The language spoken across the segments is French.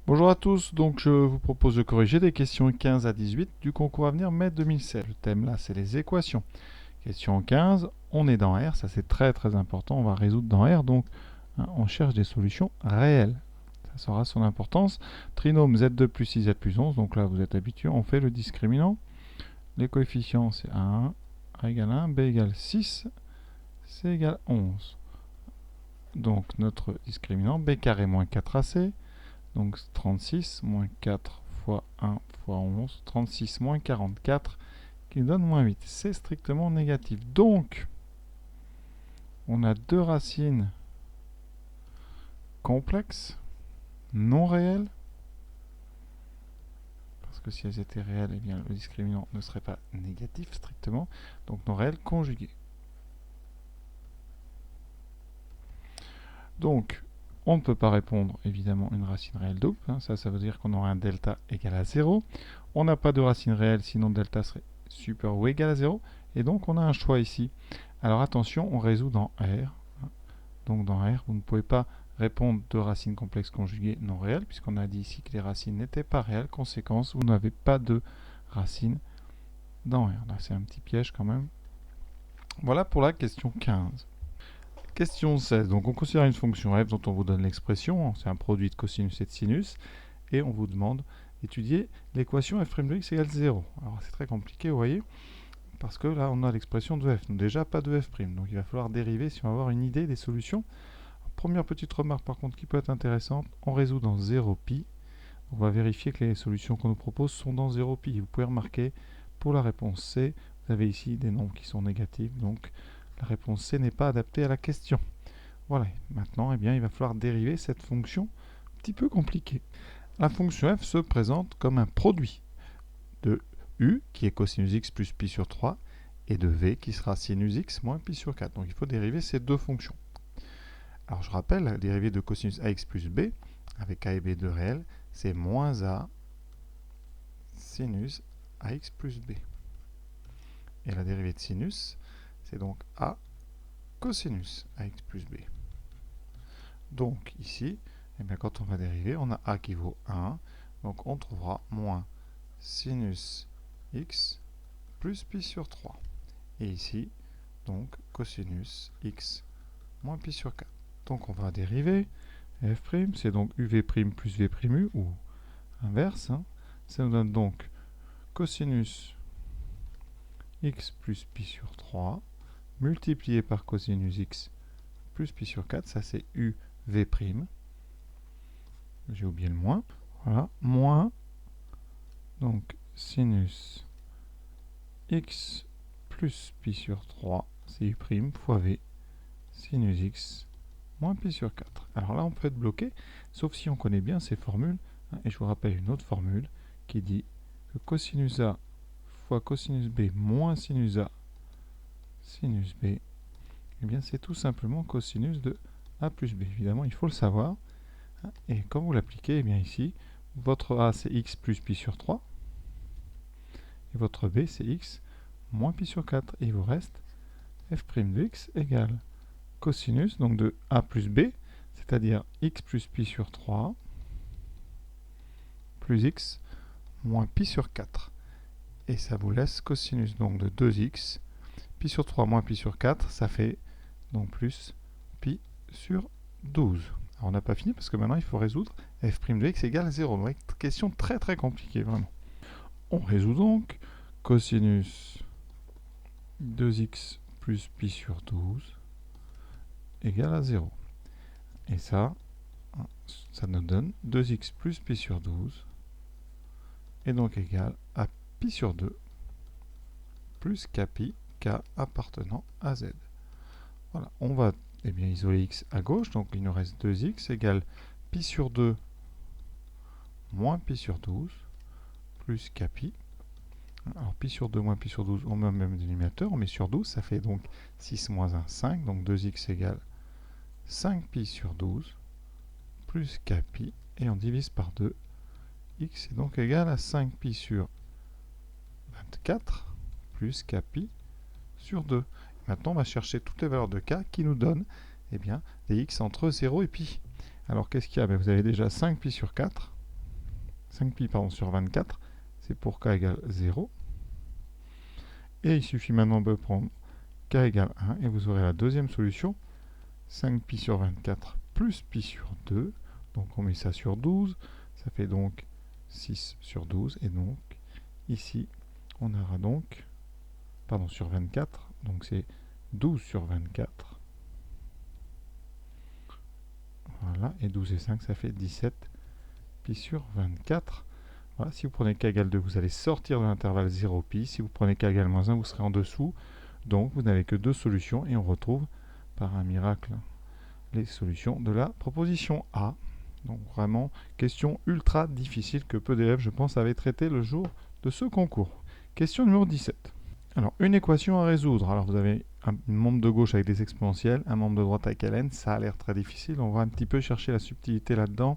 Bonjour à tous, donc je vous propose de corriger des questions 15 à 18 du concours Avenir mai 2016. Le thème là, c'est les équations. Question 15, on est dans R, ça c'est très très important, on va résoudre dans R, donc on cherche des solutions réelles. Ça aura son importance. Trinôme z2 plus 6z plus 11, donc là vous êtes habitué, on fait le discriminant. Les coefficients c'est A égale 1, B égale 6, C égale 11. Donc notre discriminant, B carré moins 4AC, donc 36 moins 4 fois 1 fois 11, 36 moins 44 qui nous donne moins 8. C'est strictement négatif. Donc, on a deux racines complexes, non réelles, parce que si elles étaient réelles, eh bien, le discriminant ne serait pas négatif strictement, donc non réelles conjuguées. Donc, on ne peut pas répondre évidemment une racine réelle double, ça veut dire qu'on aura un delta égal à 0. On n'a pas de racine réelle, sinon delta serait supérieur ou égal à 0, et donc on a un choix ici. Alors attention, on résout dans R. Donc dans R, vous ne pouvez pas répondre de racines complexes conjuguées non réelles, puisqu'on a dit ici que les racines n'étaient pas réelles. Conséquence, vous n'avez pas de racines dans R. Là, c'est un petit piège quand même. Voilà pour la question 15. Question 16. Donc on considère une fonction f dont on vous donne l'expression. C'est un produit de cosinus et de sinus. Et on vous demande d'étudier l'équation f' de x égale 0. Alors c'est très compliqué, vous voyez, parce que là on a l'expression de f. Donc déjà pas de f'. Donc il va falloir dériver si on va avoir une idée des solutions. Première petite remarque par contre qui peut être intéressante, on résout dans 0pi. On va vérifier que les solutions qu'on nous propose sont dans 0pi. Vous pouvez remarquer, pour la réponse C, vous avez ici des nombres qui sont négatifs, donc la réponse C n'est pas adaptée à la question. Voilà, maintenant eh bien, il va falloir dériver cette fonction un petit peu compliquée. La fonction f se présente comme un produit de u, qui est cosinus x plus pi sur 3, et de v, qui sera sinus x moins pi sur 4. Donc il faut dériver ces deux fonctions. Alors je rappelle, la dérivée de cosinus ax plus b, avec a et b de réels, c'est moins a sinus ax plus b. Et la dérivée de sinus, c'est donc a cosinus ax plus b. Donc ici, eh bien, quand on va dériver, on a a qui vaut 1, donc on trouvera moins sinus x plus pi sur 3. Et ici, donc cosinus x moins pi sur 4. Donc on va dériver f', c'est donc uv' plus v'u, ou inverse. Ça nous donne donc cosinus x plus pi sur 3, multiplié par cosinus x plus pi sur 4, ça c'est uv'. J'ai oublié le moins. Voilà, moins, donc sinus x plus pi sur 3, c'est u' fois v, sinus x moins pi sur 4. Alors là, on peut être bloqué, sauf si on connaît bien ces formules. Et je vous rappelle une autre formule qui dit que cosinus A fois cosinus B moins sinus A sinus B, eh bien c'est tout simplement cosinus de A plus B. Évidemment, il faut le savoir. Et quand vous l'appliquez, eh bien ici, votre A c'est x plus pi sur 3, et votre B c'est x moins pi sur 4. Et il vous reste f' de x égale cosinus donc de A plus B, c'est-à-dire x plus pi sur 3 plus x moins pi sur 4. Et ça vous laisse cosinus donc de 2x, pi sur 3 moins pi sur 4, ça fait donc plus pi sur 12. Alors on n'a pas fini parce que maintenant il faut résoudre f' de x égale 0. Donc question très très compliquée vraiment. On résout donc cosinus 2x plus pi sur 12 égale à 0. Et ça nous donne 2x plus pi sur 12 est donc égal à pi sur 2 plus kpi, k appartenant à z. Voilà, on va bien, isoler x à gauche, donc il nous reste 2x égale pi sur 2 moins pi sur 12 plus kpi. Alors pi sur 2 moins pi sur 12, on met au même dénominateur, on met sur 12, ça fait donc 6 moins 1, 5, donc 2x égale 5 pi sur 12 plus kpi, et on divise par 2, x est donc égal à 5 pi sur 24 plus kpi sur 2. Maintenant, on va chercher toutes les valeurs de k qui nous donnent eh bien, des x entre 0 et pi. Alors, qu'est-ce qu'il y a? Vous avez déjà 5 pi sur 4, 5pi pardon, sur 24, c'est pour k égale 0. Et il suffit maintenant de prendre k égale 1 et vous aurez la deuxième solution, 5pi sur 24 plus pi sur 2. Donc on met ça sur 12, ça fait donc 6 sur 12. Et donc ici, on aura donc, pardon, sur 24, donc c'est 12 sur 24. Voilà, et 12 et 5, ça fait 17 pi sur 24. Voilà, si vous prenez k égale 2, vous allez sortir de l'intervalle 0 pi. Si vous prenez k égale moins 1, vous serez en dessous. Donc vous n'avez que deux solutions et on retrouve par un miracle les solutions de la proposition A. Donc vraiment, question ultra difficile que peu d'élèves, je pense, avaient traité le jour de ce concours. Question numéro 17. Alors, une équation à résoudre. Alors, vous avez un membre de gauche avec des exponentielles, un membre de droite avec ln. Ça a l'air très difficile. On va un petit peu chercher la subtilité là-dedans.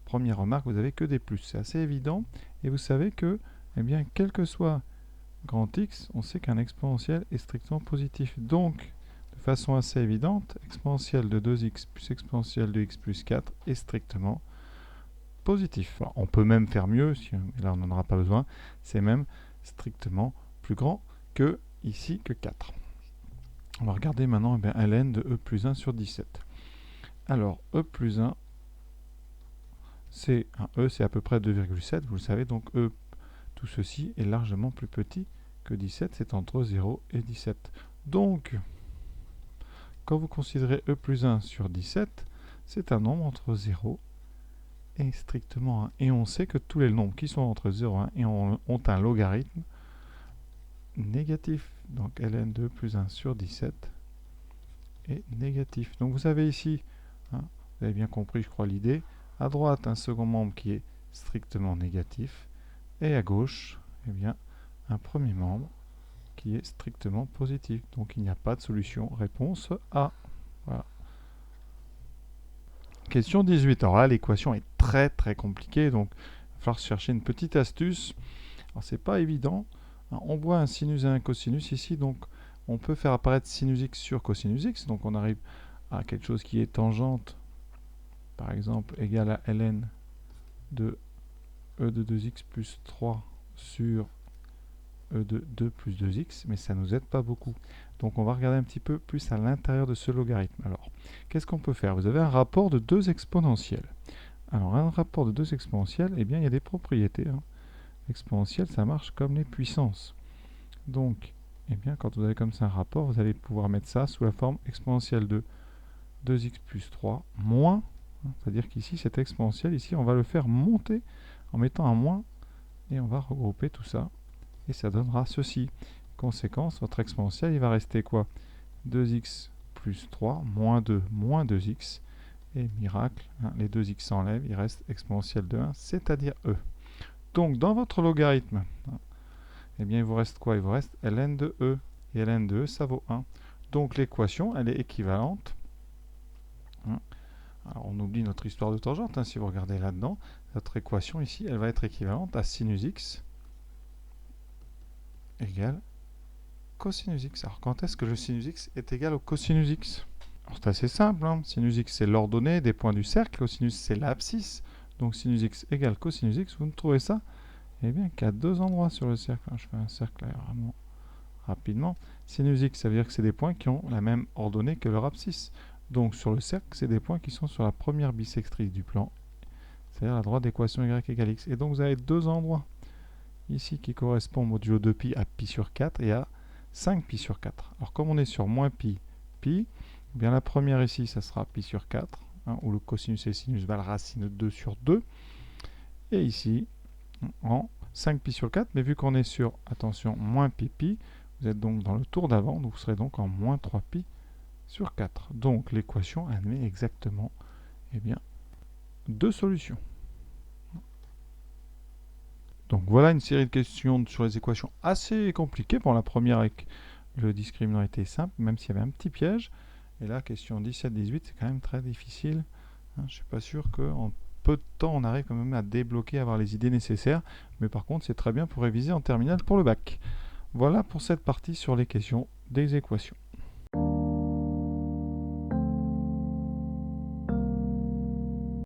Première remarque, vous n'avez que des plus. C'est assez évident. Et vous savez que, eh bien, quel que soit grand X, on sait qu'un exponentiel est strictement positif. Donc, de façon assez évidente, exponentielle de 2x plus exponentielle de x plus 4 est strictement positif. Alors, on peut même faire mieux, là on n'en aura pas besoin, c'est même strictement plus grand que ici que 4. On va regarder maintenant ln de e plus 1 sur 17. Alors, e plus 1, c'est un e, c'est à peu près 2,7, vous le savez, donc e, tout ceci est largement plus petit que 17, c'est entre 0 et 17. Donc, quand vous considérez e plus 1 sur 17, c'est un nombre entre 0 et strictement 1. Et on sait que tous les nombres qui sont entre 0 et 1 ont un logarithme négatif. Donc ln de e plus 1 sur 17 est négatif. Donc vous avez ici, vous avez bien compris je crois l'idée, à droite un second membre qui est strictement négatif, et à gauche, eh bien, un premier membre qui est strictement positif. Donc il n'y a pas de solution. Réponse A. Voilà. Question 18. Alors là, l'équation est très compliquée, donc il va falloir chercher une petite astuce. Alors c'est pas évident. On voit un sinus et un cosinus ici, donc on peut faire apparaître sinus x sur cosinus x, donc on arrive à quelque chose qui est tangente, par exemple, égale à ln de e de 2x plus 3 sur e de 2 plus 2x, mais ça ne nous aide pas beaucoup. Donc on va regarder un petit peu plus à l'intérieur de ce logarithme. Alors, qu'est-ce qu'on peut faire? Vous avez un rapport de deux exponentielles. Alors, un rapport de deux exponentielles, eh bien, il y a des propriétés. Exponentielle, ça marche comme les puissances. Donc, eh bien, quand vous avez comme ça un rapport, vous allez pouvoir mettre ça sous la forme exponentielle de 2x plus 3 moins, c'est-à-dire qu'ici, cette exponentielle, ici, on va le faire monter en mettant un moins, et on va regrouper tout ça, et ça donnera ceci. Conséquence, votre exponentielle, il va rester quoi? 2x plus 3, moins 2, moins 2x, et miracle, les 2x s'enlèvent, il reste exponentielle de 1, c'est-à-dire e. Donc, dans votre logarithme, eh bien, il vous reste quoi? Il vous reste ln de e. Et ln de e, ça vaut 1. Donc, l'équation, elle est équivalente. Alors, on oublie notre histoire de tangente. Si vous regardez là-dedans, notre équation ici, elle va être équivalente à sinus x égale cosinus x. Alors, quand est-ce que le sinus x est égal au cosinus x? Alors, c'est assez simple. Sinus x, c'est l'ordonnée des points du cercle. Cosinus, c'est l'abscisse. Donc, sinus x égale cosinus x. Vous ne trouvez ça eh bien qu'à deux endroits sur le cercle. Je fais un cercle vraiment rapidement. Sinus x, ça veut dire que c'est des points qui ont la même ordonnée que leur abscisse. Donc sur le cercle, c'est des points qui sont sur la première bissectrice du plan, c'est-à-dire la droite d'équation y égale x. Et donc vous avez deux endroits ici qui correspondent modulo 2pi à pi sur 4 et à 5 pi sur 4. Alors comme on est sur moins pi, pi, eh bien la première ici, ça sera pi sur 4, où le cosinus et le sinus valent racine de 2 sur 2. Et ici, en 5pi sur 4, mais vu qu'on est sur, attention, moins pi, vous êtes donc dans le tour d'avant, donc vous serez donc en moins 3pi sur 4. Donc l'équation admet exactement deux solutions. Donc voilà une série de questions sur les équations assez compliquées. Bon, la première avec le discriminant était simple, même s'il y avait un petit piège. Et là, question 17-18, c'est quand même très difficile. Je ne suis pas sûr qu'en peu de temps, on arrive quand même à débloquer, à avoir les idées nécessaires. Mais par contre, c'est très bien pour réviser en terminale pour le bac. Voilà pour cette partie sur les questions des équations.